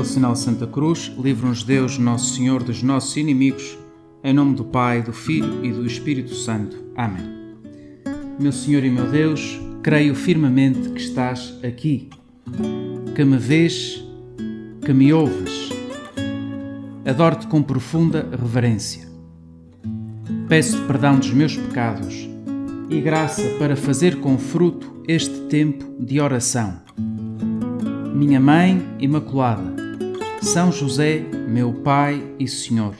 sinal de Santa Cruz, livra-nos Deus, Nosso Senhor, dos nossos inimigos, em nome do Pai, do Filho e do Espírito Santo. Amém. Meu Senhor e meu Deus, creio firmemente que estás aqui, que me vês, que me ouves. Adoro-te com profunda reverência. Peço-te perdão dos meus pecados e graça para fazer com fruto este tempo de oração. Minha Mãe Imaculada, São José, meu Pai e Senhor,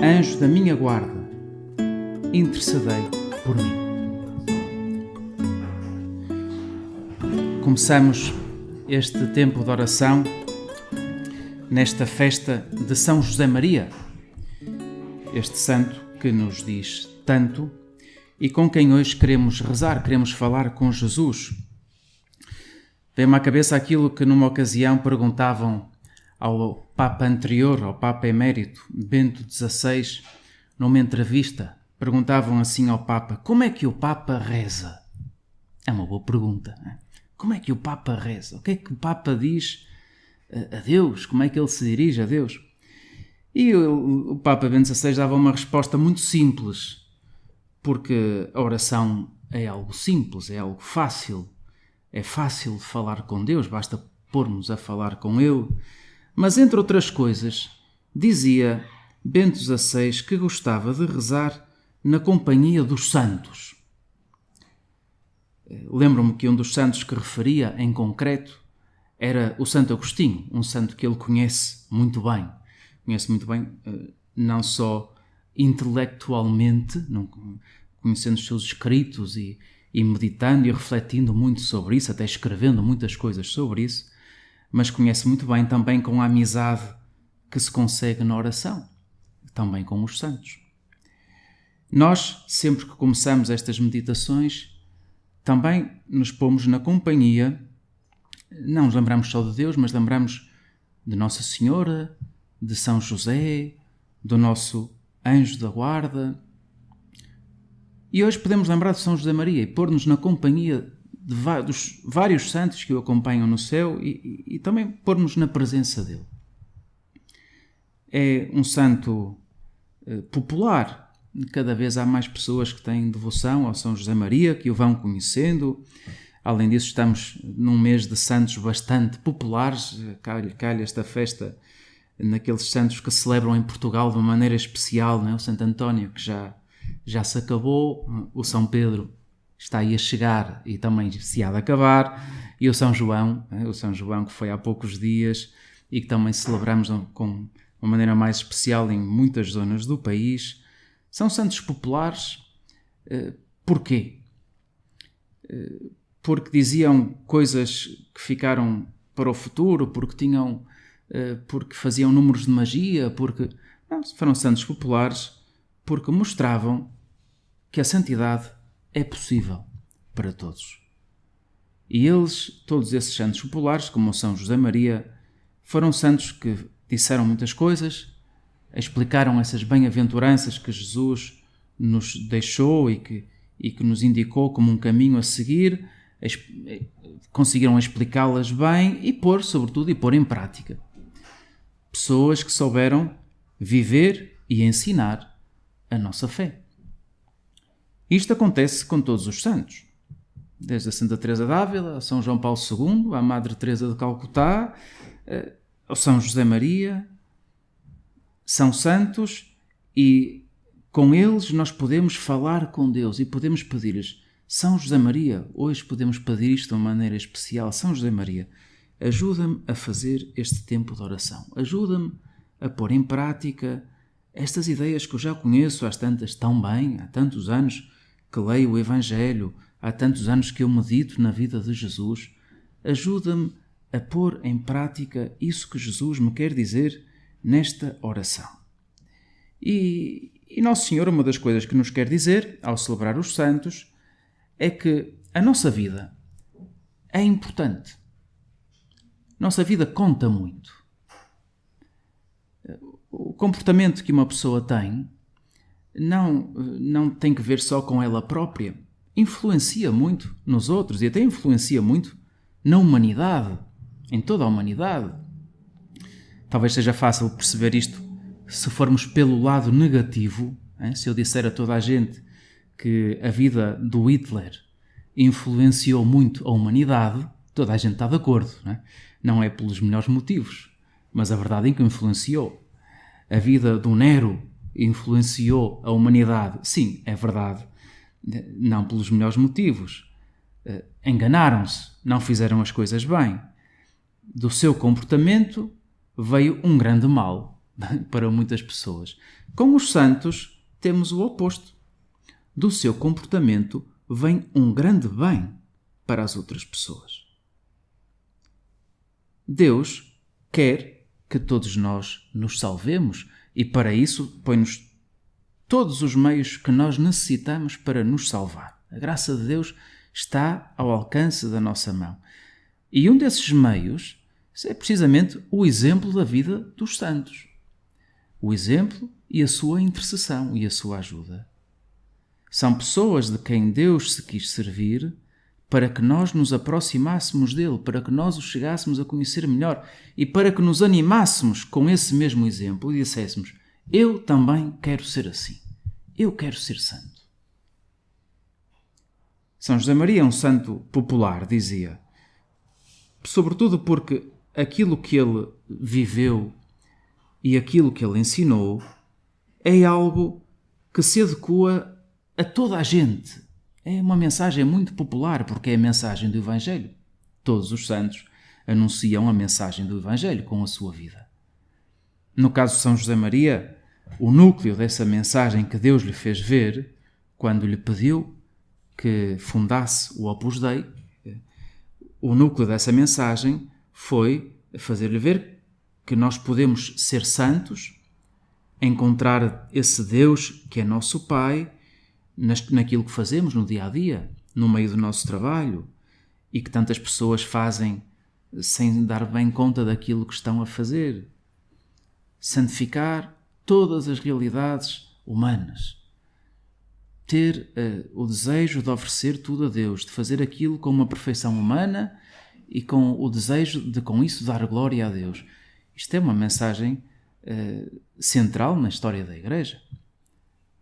anjo da minha guarda, intercedei por mim. Começamos este tempo de oração nesta festa de São José Maria, este santo que nos diz tanto e com quem hoje queremos rezar, queremos falar com Jesus. Vem-me à cabeça aquilo que numa ocasião perguntavam ao Papa anterior, ao Papa Emérito, Bento XVI, numa entrevista. Perguntavam assim ao Papa: como é que o Papa reza? É uma boa pergunta, não é? Como é que o Papa reza? O que é que o Papa diz a Deus? Como é que ele se dirige a Deus? E o Papa Bento XVI dava uma resposta muito simples, porque a oração é algo simples, é algo fácil. É fácil de falar com Deus, basta pôr-nos a falar com Ele. Mas, entre outras coisas, dizia Bento XVI que gostava de rezar na companhia dos santos. Lembro-me que um dos santos que referia em concreto era o Santo Agostinho, um santo que ele conhece muito bem. Conhece muito bem, não só intelectualmente, conhecendo os seus escritos e meditando e refletindo muito sobre isso, até escrevendo muitas coisas sobre isso, mas conhece muito bem também com a amizade que se consegue na oração, também com os santos. Nós, sempre que começamos estas meditações, também nos pomos na companhia, não nos lembramos só de Deus, mas lembramos de Nossa Senhora, de São José, do nosso anjo da guarda. E hoje podemos lembrar de São José Maria e pôr-nos na companhia dos vários santos que o acompanham no céu e também pôr-nos na presença dele. É um santo popular. Cada vez há mais pessoas que têm devoção ao São José Maria, que o vão conhecendo. Além disso, estamos num mês de santos bastante populares. Calha esta festa naqueles santos que celebram em Portugal de uma maneira especial, não é? O Santo António, que já se acabou, o São Pedro está aí a chegar e também se há de acabar, e o São João que foi há poucos dias e que também celebramos com uma maneira mais especial em muitas zonas do país. São santos populares. Porquê? Porque diziam coisas que ficaram para o futuro, porque faziam números de magia, não, foram santos populares porque mostravam que a santidade é possível para todos. E todos esses santos populares, como São José Maria, foram santos que disseram muitas coisas, explicaram essas bem-aventuranças que Jesus nos deixou e que nos indicou como um caminho a seguir, conseguiram explicá-las bem e pôr em prática. Pessoas que souberam viver e ensinar a nossa fé. Isto acontece com todos os santos, desde a Santa Teresa d'Ávila, a São João Paulo II, a Madre Teresa de Calcutá, ao São José Maria. São santos e com eles nós podemos falar com Deus e podemos pedir-lhes: São José Maria, hoje podemos pedir isto de uma maneira especial. São José Maria, ajuda-me a fazer este tempo de oração, ajuda-me a pôr em prática estas ideias que eu já conheço há tantos anos que leio o Evangelho, há tantos anos que eu medito na vida de Jesus. Ajuda-me a pôr em prática isso que Jesus me quer dizer nesta oração. E Nosso Senhor, uma das coisas que nos quer dizer ao celebrar os santos é que a nossa vida é importante. Nossa vida conta muito. O comportamento que uma pessoa tem não tem que ver só com ela própria. Influencia muito nos outros e até influencia muito na humanidade, em toda a humanidade. Talvez seja fácil perceber isto se formos pelo lado negativo. Se eu disser a toda a gente que a vida do Hitler influenciou muito a humanidade, toda a gente está de acordo. Não é pelos melhores motivos, mas a verdade é que influenciou. A vida do Nero influenciou a humanidade. Sim, é verdade. Não pelos melhores motivos. Enganaram-se, não fizeram as coisas bem. Do seu comportamento veio um grande mal para muitas pessoas. Com os santos temos o oposto. Do seu comportamento vem um grande bem para as outras pessoas. Deus quer que todos nós nos salvemos e para isso põe-nos todos os meios que nós necessitamos para nos salvar. A graça de Deus está ao alcance da nossa mão. E um desses meios é precisamente o exemplo da vida dos santos. O exemplo e a sua intercessão e a sua ajuda. São pessoas de quem Deus se quis servir para que nós nos aproximássemos dele, para que nós o chegássemos a conhecer melhor e para que nos animássemos com esse mesmo exemplo e disséssemos: eu também quero ser assim. Eu quero ser santo. São José Maria é um santo popular, dizia, sobretudo porque aquilo que ele viveu e aquilo que ele ensinou é algo que se adequa a toda a gente. É uma mensagem muito popular porque é a mensagem do Evangelho. Todos os santos anunciam a mensagem do Evangelho com a sua vida. No caso de São José Maria, o núcleo dessa mensagem que Deus lhe fez ver quando lhe pediu que fundasse o Opus Dei, o núcleo dessa mensagem foi fazer-lhe ver que nós podemos ser santos, encontrar esse Deus que é nosso Pai naquilo que fazemos no dia a dia, no meio do nosso trabalho e que tantas pessoas fazem sem dar bem conta daquilo que estão a fazer. Santificar todas as realidades humanas. Ter o desejo de oferecer tudo a Deus, de fazer aquilo com uma perfeição humana e com o desejo de com isso dar glória a Deus. Isto é uma mensagem central na história da Igreja.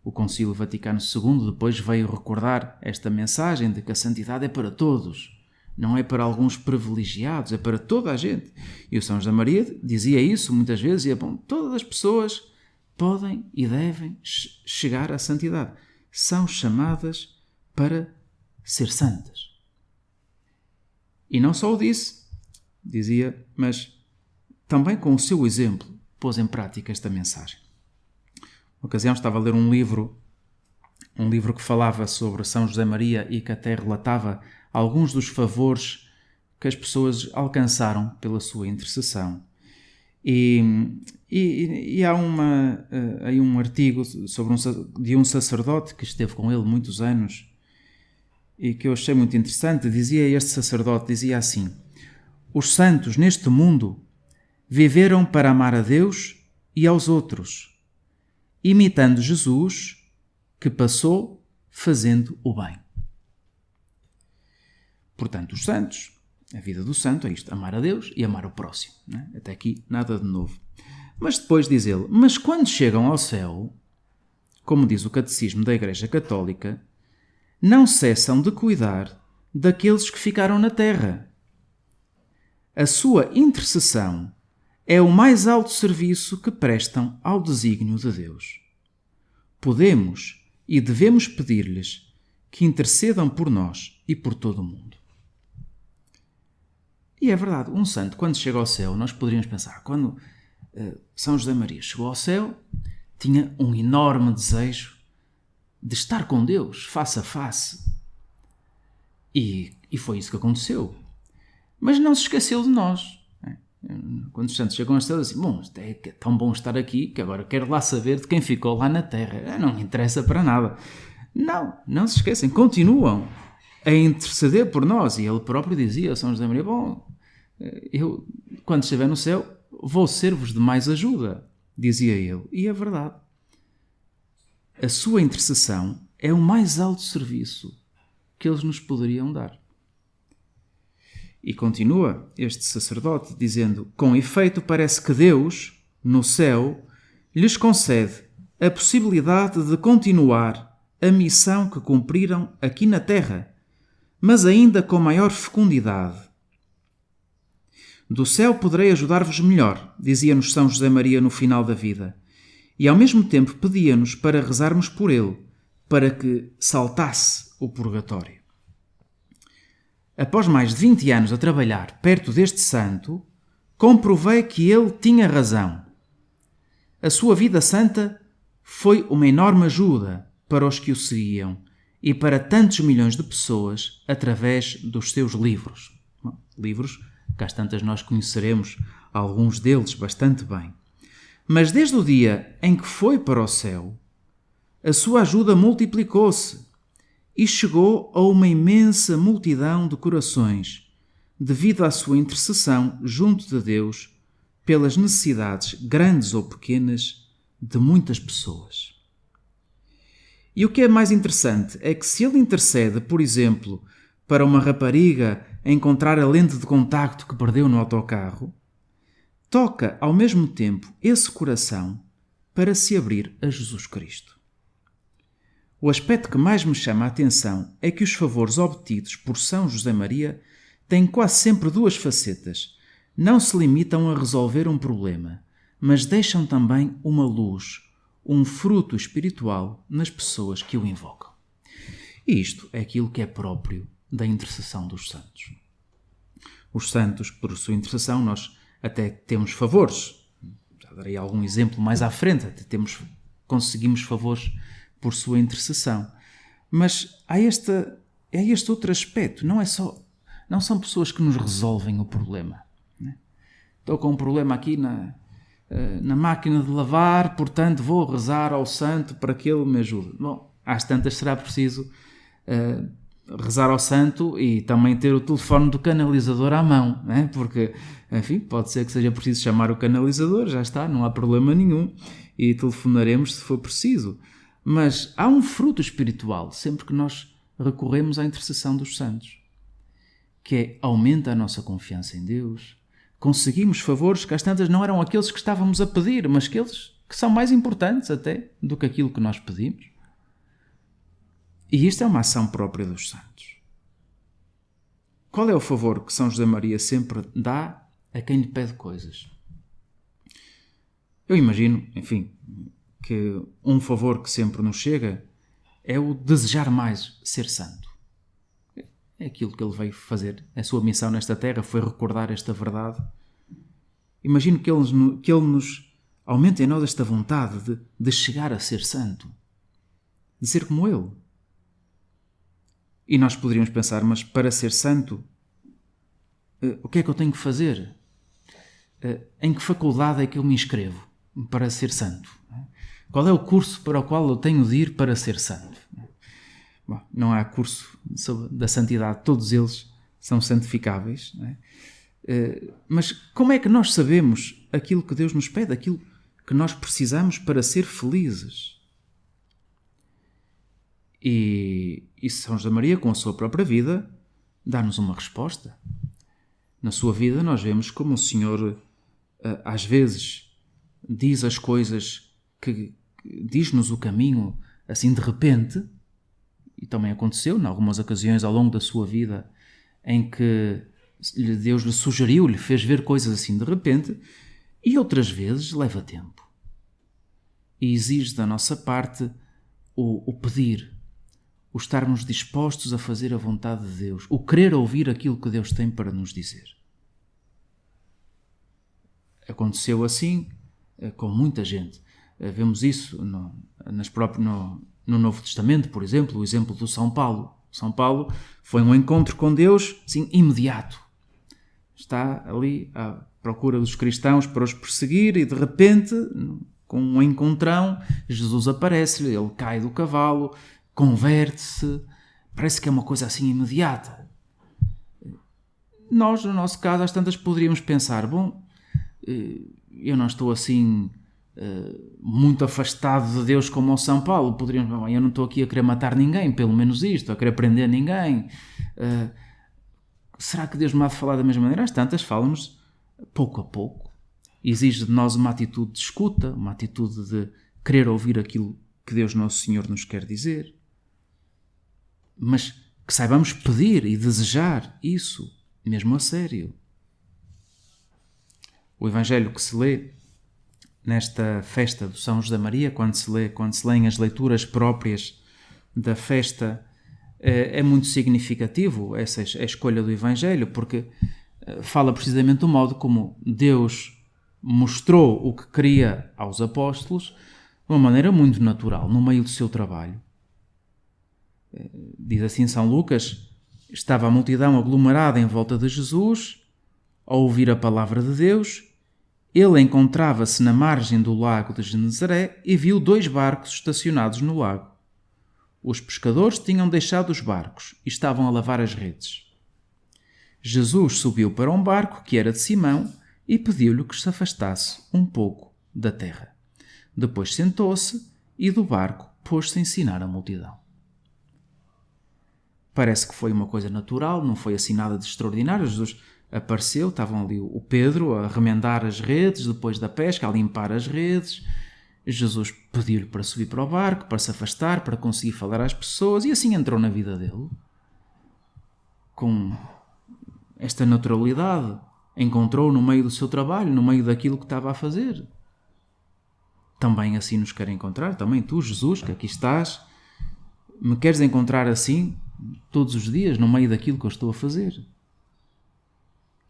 O Concílio Vaticano II depois veio recordar esta mensagem de que a santidade é para todos, não é para alguns privilegiados, é para toda a gente. E o São José Maria dizia isso muitas vezes, e todas as pessoas podem e devem chegar à santidade. São chamadas para ser santas. E não só o dizia, mas também com o seu exemplo pôs em prática esta mensagem. Uma ocasião estava a ler um livro que falava sobre São José Maria e que até relatava alguns dos favores que as pessoas alcançaram pela sua intercessão. E há aí um artigo de um sacerdote que esteve com ele muitos anos e que eu achei muito interessante. Este sacerdote dizia assim: os santos neste mundo viveram para amar a Deus e aos outros, imitando Jesus, que passou fazendo o bem. Portanto, os santos, a vida do santo é isto: amar a Deus e amar o próximo. Não é? Até aqui nada de novo. Mas depois diz ele: mas quando chegam ao céu, como diz o Catecismo da Igreja Católica, não cessam de cuidar daqueles que ficaram na terra. A sua intercessão é o mais alto serviço que prestam ao desígnio de Deus. Podemos e devemos pedir-lhes que intercedam por nós e por todo o mundo. E é verdade, um santo, quando chega ao céu, nós poderíamos pensar, quando São José Maria chegou ao céu, tinha um enorme desejo de estar com Deus, face a face. E foi isso que aconteceu. Mas não se esqueceu de nós. Quando os santos chegam ao céu, dizem: bom, é tão bom estar aqui que agora quero lá saber de quem ficou lá na terra. Não me interessa para nada. Não se esquecem, continuam a interceder por nós. E ele próprio dizia a São José Maria: bom, eu, quando estiver no céu, vou ser-vos de mais ajuda, dizia ele. E é verdade. A sua intercessão é o mais alto serviço que eles nos poderiam dar. E continua este sacerdote dizendo: com efeito, parece que Deus, no céu, lhes concede a possibilidade de continuar a missão que cumpriram aqui na terra, mas ainda com maior fecundidade. Do céu poderei ajudar-vos melhor, dizia-nos São José Maria no final da vida, e ao mesmo tempo pedia-nos para rezarmos por ele, para que saltasse o purgatório. Após mais de 20 anos a trabalhar perto deste santo, comprovei que ele tinha razão. A sua vida santa foi uma enorme ajuda para os que o seguiam e para tantos milhões de pessoas através dos seus livros. Livros que às tantas nós conheceremos alguns deles bastante bem. Mas desde o dia em que foi para o céu, a sua ajuda multiplicou-se e chegou a uma imensa multidão de corações, devido à sua intercessão junto de Deus pelas necessidades grandes ou pequenas de muitas pessoas. E o que é mais interessante é que se ele intercede, por exemplo, para uma rapariga encontrar a lente de contacto que perdeu no autocarro, toca ao mesmo tempo esse coração para se abrir a Jesus Cristo. O aspecto que mais me chama a atenção é que os favores obtidos por São José Maria têm quase sempre duas facetas. Não se limitam a resolver um problema, mas deixam também uma luz, um fruto espiritual nas pessoas que o invocam. E isto é aquilo que é próprio da intercessão dos santos. Os santos, por sua intercessão, nós até temos favores. Já darei algum exemplo mais à frente, até conseguimos favores por sua intercessão. Mas há este outro aspecto. Não são pessoas que nos resolvem o problema. Né? Estou com um problema aqui na máquina de lavar, portanto vou rezar ao santo para que ele me ajude. Bom, às tantas será preciso rezar ao santo e também ter o telefone do canalizador à mão, né? Porque, enfim, pode ser que seja preciso chamar o canalizador, já está, não há problema nenhum, e telefonaremos se for preciso. Mas há um fruto espiritual sempre que nós recorremos à intercessão dos santos, que é aumenta a nossa confiança em Deus, conseguimos favores que às tantas não eram aqueles que estávamos a pedir, mas aqueles que são mais importantes até do que aquilo que nós pedimos. E isto é uma ação própria dos santos. Qual é o favor que São José Maria sempre dá a quem lhe pede coisas? Eu imagino, enfim, que um favor que sempre nos chega é o desejar mais ser santo. É aquilo que ele veio fazer. A sua missão nesta terra foi recordar esta verdade. Imagino que ele nos aumente em nós esta vontade de chegar a ser santo, de ser como ele. E nós poderíamos pensar, mas para ser santo, o que é que eu tenho que fazer? Em que faculdade é que eu me inscrevo para ser santo? Qual é o curso para o qual eu tenho de ir para ser santo? Bom, não há curso da santidade, todos eles são santificáveis. Não é? Mas como é que nós sabemos aquilo que Deus nos pede, aquilo que nós precisamos para ser felizes? E São José Maria, com a sua própria vida, dá-nos uma resposta. Na sua vida nós vemos como o Senhor às vezes diz as coisas, que diz-nos o caminho assim de repente, e também aconteceu em algumas ocasiões ao longo da sua vida em que Deus lhe sugeriu, lhe fez ver coisas assim de repente, e outras vezes leva tempo. E exige da nossa parte o pedir, o estarmos dispostos a fazer a vontade de Deus, o querer ouvir aquilo que Deus tem para nos dizer. Aconteceu assim com muita gente. Vemos isso no Novo Testamento, por exemplo, o exemplo do São Paulo. São Paulo foi um encontro com Deus, sim, imediato. Está ali à procura dos cristãos para os perseguir e de repente, com um encontrão, Jesus aparece-lhe, ele cai do cavalo, converte-se, parece que é uma coisa assim imediata. Nós, no nosso caso, às tantas poderíamos pensar, bom, eu não estou assim muito afastado de Deus como o São Paulo, poderíamos, eu não estou aqui a querer matar ninguém, pelo menos isto, a querer prender ninguém. será que Deus me há de falar da mesma maneira? Às tantas fala-nos pouco a pouco. Exige de nós uma atitude de escuta, uma atitude de querer ouvir aquilo que Deus Nosso Senhor nos quer dizer. Mas que saibamos pedir e desejar isso, mesmo a sério. O Evangelho que se lê nesta festa do São José Maria, quando se leem as leituras próprias da festa, é muito significativo essa a escolha do Evangelho, porque fala precisamente do modo como Deus mostrou o que queria aos apóstolos de uma maneira muito natural, no meio do seu trabalho. Diz assim São Lucas: estava a multidão aglomerada em volta de Jesus, a ouvir a palavra de Deus. Ele encontrava-se na margem do lago de Genezaré e viu 2 barcos estacionados no lago. Os pescadores tinham deixado os barcos e estavam a lavar as redes. Jesus subiu para um barco que era de Simão e pediu-lhe que se afastasse um pouco da terra. Depois sentou-se e do barco pôs-se a ensinar a multidão. Parece que foi uma coisa natural, não foi assim nada de extraordinário. Jesus apareceu, estavam ali o Pedro a remendar as redes depois da pesca, a limpar as redes. Jesus pediu-lhe para subir para o barco, para se afastar, para conseguir falar às pessoas, e assim entrou na vida dele. Com esta naturalidade, encontrou no meio do seu trabalho, no meio daquilo que estava a fazer. Também assim nos quer encontrar, também tu, Jesus, que aqui estás, me queres encontrar assim todos os dias, no meio daquilo que eu estou a fazer.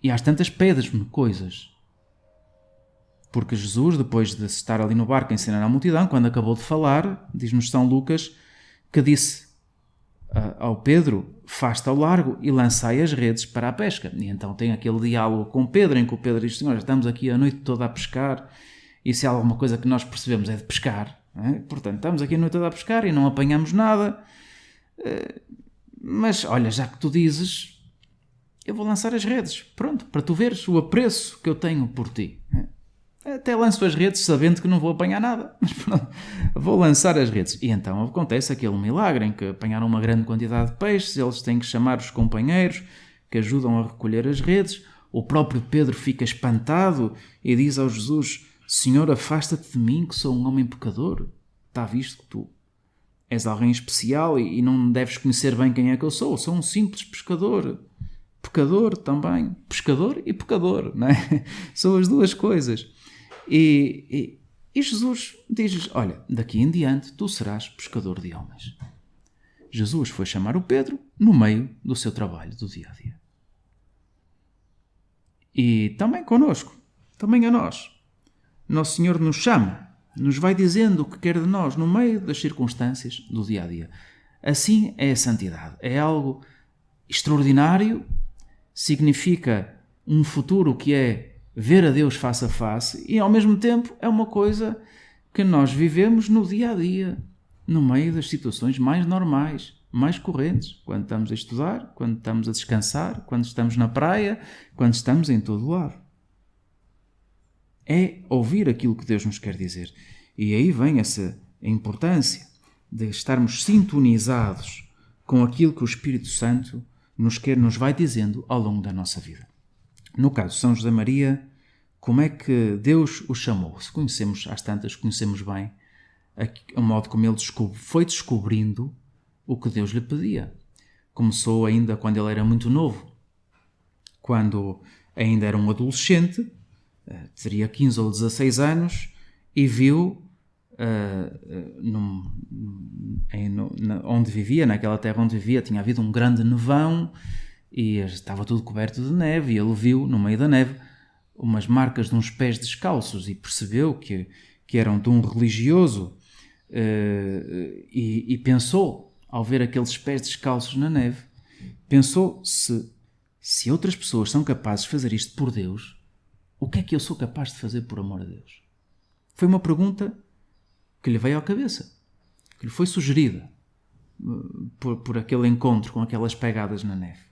E às tantas pedes-me coisas. Porque Jesus, depois de estar ali no barco a ensinar à multidão, quando acabou de falar, diz-nos São Lucas, que disse ao Pedro: faste ao largo e lançai as redes para a pesca. E então tem aquele diálogo com Pedro, em que o Pedro diz: Senhor, estamos aqui a noite toda a pescar, e se há alguma coisa que nós percebemos é de pescar. Não é? Portanto, estamos aqui a noite toda a pescar e não apanhamos nada. Mas, olha, já que tu dizes, eu vou lançar as redes. Pronto, para tu veres o apreço que eu tenho por ti. Até lanço as redes sabendo que não vou apanhar nada. Mas pronto, vou lançar as redes. E então acontece aquele milagre em que apanharam uma grande quantidade de peixes, eles têm que chamar os companheiros que ajudam a recolher as redes. O próprio Pedro fica espantado e diz ao Jesus: Senhor, afasta-te de mim, que sou um homem pecador. Está visto que tu és alguém especial e não deves conhecer bem quem é que eu sou. Sou um simples pescador. Pecador também. Pescador e pecador, não é? São as duas coisas. E Jesus diz-lhes: olha, daqui em diante tu serás pescador de homens. Jesus foi chamar o Pedro no meio do seu trabalho do dia a dia. E também connosco, também a nós. Nosso Senhor nos chama, nos vai dizendo o que quer de nós no meio das circunstâncias do dia a dia. Assim é a santidade. É algo extraordinário, significa um futuro que é ver a Deus face a face, e ao mesmo tempo é uma coisa que nós vivemos no dia a dia, no meio das situações mais normais, mais correntes, quando estamos a estudar, quando estamos a descansar, quando estamos na praia, quando estamos em todo lado. É ouvir aquilo que Deus nos quer dizer. E aí vem essa importância de estarmos sintonizados com aquilo que o Espírito Santo nos vai dizendo ao longo da nossa vida. No caso de São José Maria, como é que Deus o chamou? Se conhecemos, às tantas, conhecemos bem o modo como ele foi descobrindo o que Deus lhe pedia. Começou ainda quando ele era muito novo, quando ainda era um adolescente, teria 15 ou 16 anos, e viu onde vivia, naquela terra onde vivia, tinha havido um grande nevão e estava tudo coberto de neve, e ele viu no meio da neve umas marcas de uns pés descalços e percebeu que eram de um religioso, e pensou, ao ver aqueles pés descalços na neve, pensou: se outras pessoas são capazes de fazer isto por Deus, o que é que eu sou capaz de fazer por amor a Deus? Foi uma pergunta que lhe veio à cabeça, que lhe foi sugerida por aquele encontro com aquelas pegadas na neve.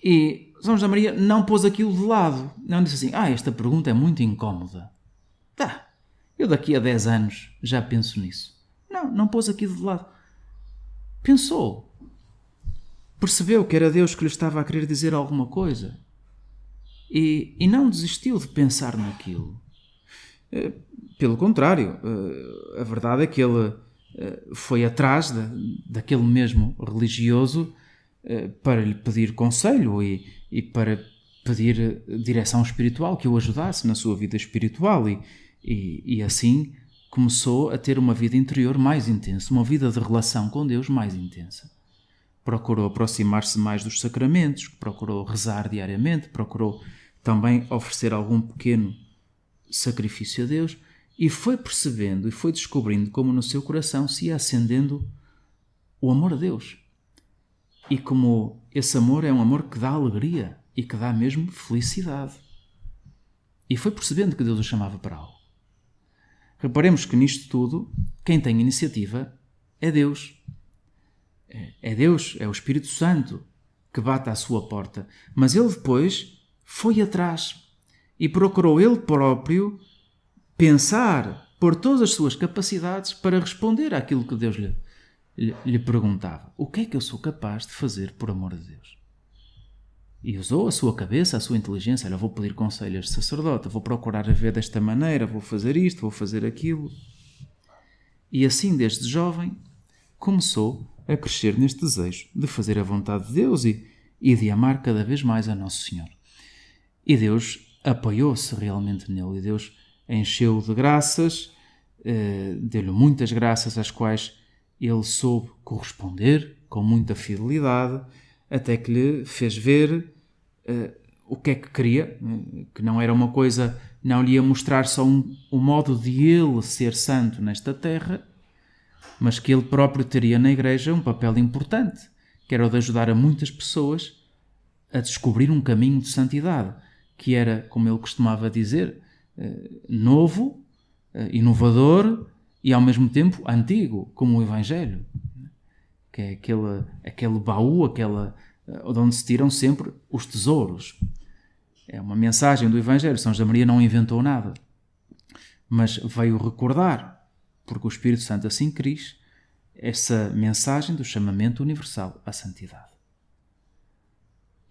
E São José Maria não pôs aquilo de lado, não disse assim: esta pergunta é muito incómoda. Eu daqui a 10 anos já penso nisso. Não pôs aquilo de lado. Pensou. percebeu que era Deus que lhe estava a querer dizer alguma coisa e não desistiu de pensar naquilo. Pelo contrário, a verdade é que ele foi atrás daquele mesmo religioso para lhe pedir conselho e para pedir direção espiritual, que o ajudasse na sua vida espiritual e assim começou a ter uma vida interior mais intensa, uma vida de relação com Deus mais intensa. Procurou aproximar-se mais dos sacramentos, procurou rezar diariamente, procurou também oferecer algum pequeno sacrifício a Deus e foi percebendo e foi descobrindo como no seu coração se ia acendendo o amor a Deus. E como esse amor é um amor que dá alegria e que dá mesmo felicidade. E foi percebendo que Deus o chamava para algo. Reparemos que nisto tudo, quem tem iniciativa é Deus. É Deus, é o Espírito Santo que bate à sua porta. Mas ele depois foi atrás e procurou ele próprio pensar, pôr todas as suas capacidades para responder àquilo que Deus lhe perguntava. O que é que eu sou capaz de fazer por amor de Deus? E usou a sua cabeça, a sua inteligência. Olha, vou pedir conselho a este sacerdote, vou procurar a ver desta maneira, vou fazer isto, vou fazer aquilo. E assim, desde jovem, começou a crescer neste desejo de fazer a vontade de Deus e de amar cada vez mais a Nosso Senhor. E Deus apoiou-se realmente nele, e Deus encheu-o de graças, deu-lhe muitas graças às quais ele soube corresponder com muita fidelidade, até que lhe fez ver o que é que queria, que não era uma coisa, não lhe ia mostrar só um modo de ele ser santo nesta terra, mas que ele próprio teria na Igreja um papel importante, que era o de ajudar a muitas pessoas a descobrir um caminho de santidade, que era, como ele costumava dizer, novo, inovador e ao mesmo tempo antigo, como o Evangelho, que é aquele baú, de onde se tiram sempre os tesouros. É uma mensagem do Evangelho. São José Maria não inventou nada, mas veio recordar, porque o Espírito Santo assim quis, essa mensagem do chamamento universal à santidade.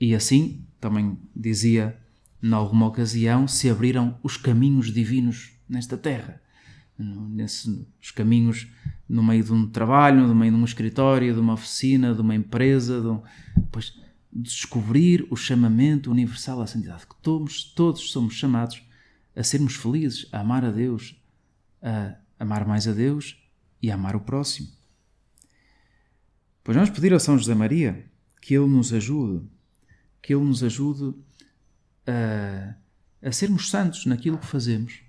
E assim, também dizia, em alguma ocasião, se abriram os caminhos divinos nesta terra. Os caminhos no meio de um trabalho, no meio de um escritório, de uma oficina, de uma empresa, de descobrir o chamamento universal à santidade, que todos somos chamados a sermos felizes, a amar a Deus, a amar mais a Deus e a amar o próximo. Pois vamos pedir a São José Maria que Ele nos ajude, a sermos santos naquilo que fazemos,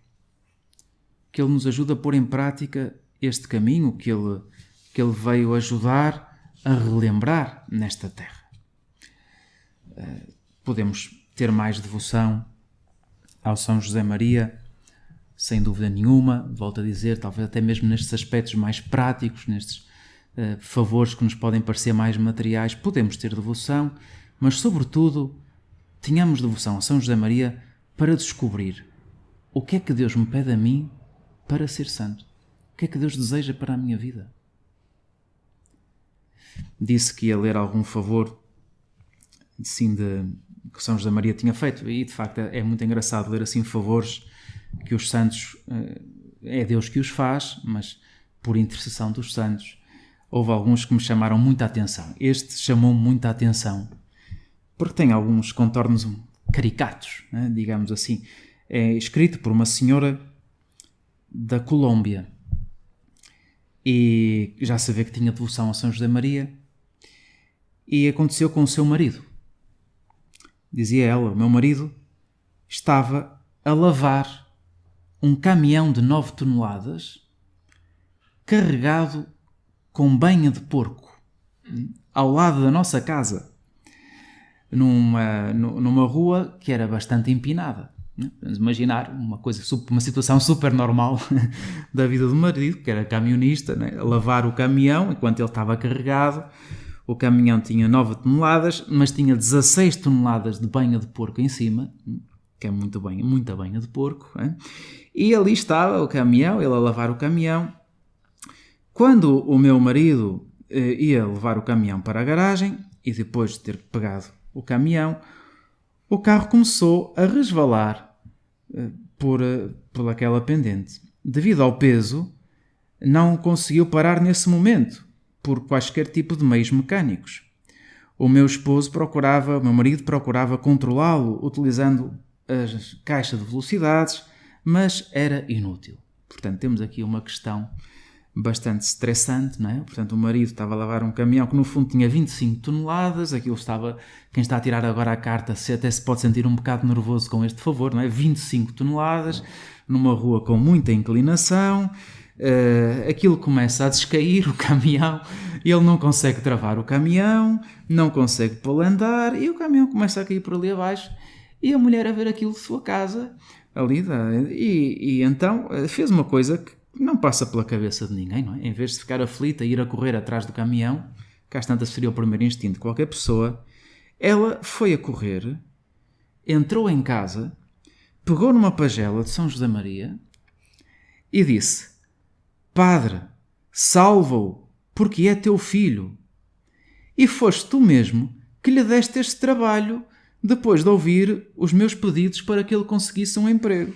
que Ele nos ajude a pôr em prática este caminho que Ele veio ajudar a relembrar nesta terra. Podemos ter mais devoção ao São José Maria, sem dúvida nenhuma, volto a dizer, talvez até mesmo nestes aspectos mais práticos, nestes favores que nos podem parecer mais materiais, podemos ter devoção, mas sobretudo tenhamos devoção a São José Maria para descobrir o que é que Deus me pede a mim para ser santo, o que é que Deus deseja para a minha vida. Disse que ia ler algum favor assim, que São José Maria tinha feito, e de facto é muito engraçado ler assim favores que os santos, é Deus que os faz, mas por intercessão dos santos. Houve alguns que me chamaram muita atenção. Este chamou-me muita atenção, porque tem alguns contornos caricatos, né, digamos assim. É escrito por uma senhora da Colômbia e já se vê que tinha devoção a São José Maria, e aconteceu com o seu marido. Dizia ela, o meu marido estava a lavar um caminhão de 9 toneladas carregado com banha de porco ao lado da nossa casa, numa rua que era bastante empinada. Vamos imaginar uma situação super normal da vida do marido, que era camionista, né? A lavar o caminhão enquanto ele estava carregado. O caminhão tinha 9 toneladas, mas tinha 16 toneladas de banha de porco em cima, que é muita banha de porco, hein? E ali estava o caminhão, ele a lavar o caminhão. Quando o meu marido ia levar o caminhão para a garagem, e depois de ter pegado o caminhão, o carro começou a resvalar por aquela pendente. Devido ao peso, não conseguiu parar nesse momento, por quaisquer tipo de meios mecânicos. O meu marido procurava controlá-lo utilizando a caixa de velocidades, mas era inútil. Portanto, temos aqui uma questão bastante estressante, não é? Portanto, o marido estava a lavar um caminhão que no fundo tinha 25 toneladas, quem está a tirar agora a carta até se pode sentir um bocado nervoso com este favor, não é? 25 toneladas, numa rua com muita inclinação, aquilo começa a descair, o caminhão, ele não consegue travar o caminhão, não consegue pô-lo a andar, e o caminhão começa a cair por ali abaixo, e a mulher a ver aquilo de sua casa, ali, e então fez uma coisa que não passa pela cabeça de ninguém, não é? Em vez de ficar aflita e ir a correr atrás do caminhão, que às tantas seria o primeiro instinto de qualquer pessoa, ela foi a correr, entrou em casa, pegou numa pagela de São José Maria e disse: Padre, salva-o, porque é teu filho. E foste tu mesmo que lhe deste este trabalho depois de ouvir os meus pedidos para que ele conseguisse um emprego.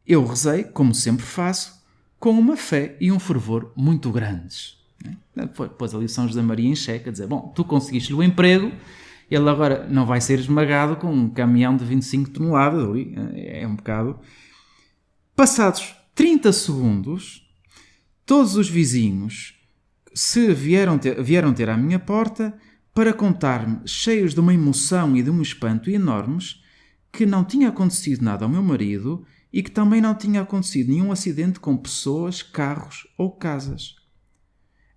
Eu rezei, como sempre faço, com uma fé e um fervor muito grandes. Pôs ali São José Maria em xeque a dizer: bom, tu conseguiste-lhe o emprego, ele agora não vai ser esmagado com um caminhão de 25 toneladas ali. É um bocado. Passados 30 segundos, todos os vizinhos vieram ter à minha porta para contar-me, cheios de uma emoção e de um espanto enormes, que não tinha acontecido nada ao meu marido e que também não tinha acontecido nenhum acidente com pessoas, carros ou casas.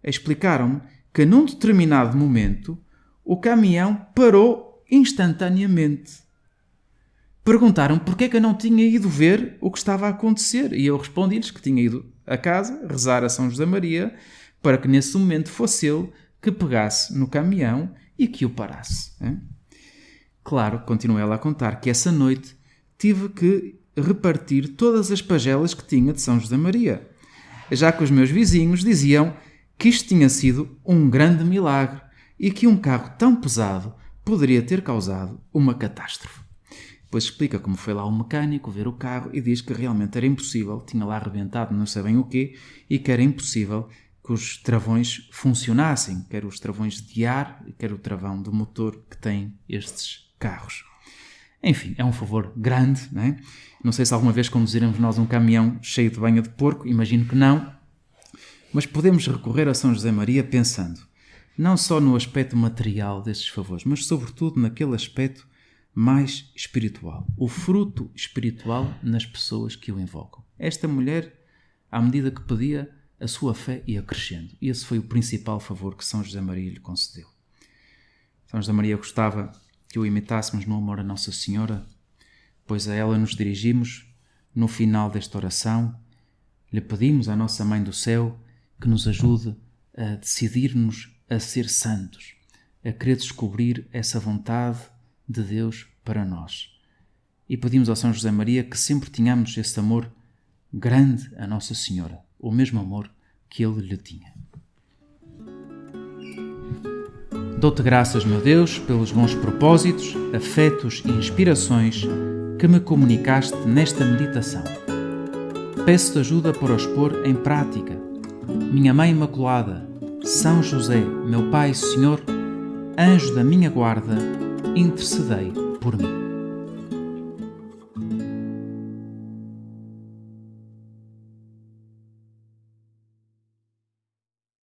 Explicaram-me que num determinado momento o caminhão parou instantaneamente. Perguntaram porque é que eu não tinha ido ver o que estava a acontecer e eu respondi-lhes que tinha ido a casa rezar a São José Maria para que nesse momento fosse ele que pegasse no caminhão e que o parasse. Claro, continuou ela a contar que essa noite tive que repartir todas as pagelas que tinha de São José Maria, já que os meus vizinhos diziam que isto tinha sido um grande milagre e que um carro tão pesado poderia ter causado uma catástrofe. Depois explica como foi lá o mecânico ver o carro e diz que realmente era impossível, tinha lá arrebentado não sei bem o quê, e que era impossível que os travões funcionassem, quer os travões de ar, quer o travão do motor que têm estes carros. Enfim, é um favor grande, não é? Não sei se alguma vez conduziremos nós um caminhão cheio de banha de porco, imagino que não, mas podemos recorrer a São José Maria pensando não só no aspecto material destes favores, mas sobretudo naquele aspecto mais espiritual, o fruto espiritual nas pessoas que o invocam. Esta mulher, à medida que pedia, a sua fé ia crescendo, e esse foi o principal favor que São José Maria lhe concedeu. São José Maria gostava que o imitássemos no amor a Nossa Senhora, pois a ela nos dirigimos no final desta oração. Lhe pedimos à Nossa Mãe do Céu que nos ajude a decidir-nos a ser santos, a querer descobrir essa vontade de Deus para nós. E pedimos ao São José Maria que sempre tenhamos esse amor grande a Nossa Senhora, o mesmo amor que ele lhe tinha. Dou-te graças, meu Deus, pelos bons propósitos, afetos e inspirações que me comunicaste nesta meditação. Peço-te ajuda para os pôr em prática. Minha Mãe Imaculada, São José, meu Pai e Senhor, anjo da minha guarda, intercedei por mim.